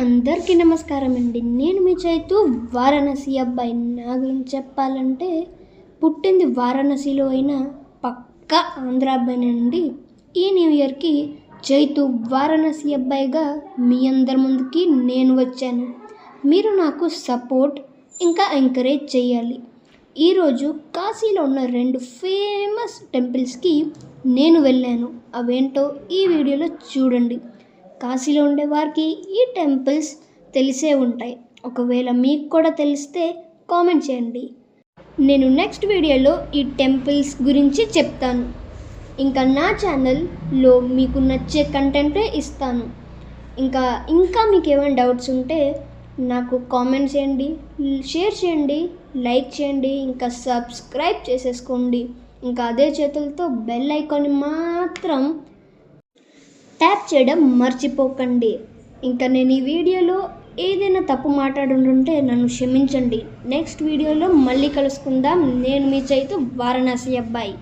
అందరికీ నమస్కారం అండి. నేను మీ చైతు వారణాసి అబ్బాయి. నా గురించి చెప్పాలంటే పుట్టింది వారణాసిలో అయినా పక్కా ఆంధ్ర అబ్బాయినండి. ఈ న్యూ ఇయర్కి చైతు వారణాసి అబ్బాయిగా మీ అందరి ముందుకి నేను వచ్చాను. మీరు నాకు సపోర్ట్ ఇంకా ఎంకరేజ్ చేయాలి. ఈరోజు కాశీలో ఉన్న 2 ఫేమస్ టెంపుల్స్కి నేను వెళ్ళాను. అవేంటో ఈ వీడియోలో చూడండి. కాశీలో ఉండే వారికి ఈ టెంపుల్స్ తెలిసే ఉంటాయి. ఒకవేళ మీకు కూడా తెలిస్తే కామెంట్ చేయండి. నేను నెక్స్ట్ వీడియోలో ఈ టెంపుల్స్ గురించి చెప్తాను. ఇంకా నా ఛానల్లో మీకు నచ్చే కంటెంటే ఇస్తాను. ఇంకా మీకు ఏమైనా డౌట్స్ ఉంటే నాకు కామెంట్ చేయండి, షేర్ చేయండి, లైక్ చేయండి, ఇంకా సబ్స్క్రైబ్ చేసేసుకోండి. ఇంకా అదే చేతులతో బెల్ ఐకాన్ మాత్రం ట్యాప్ చేయడం మర్చిపోకండి. ఇంకా నేను ఈ వీడియోలో ఏదైనా తప్పు మాట్లాడుంటే నన్ను క్షమించండి. నెక్స్ట్ వీడియోలో మళ్ళీ కలుసుకుందాం. నేను మీ చైతు వారణాసి అబ్బాయి.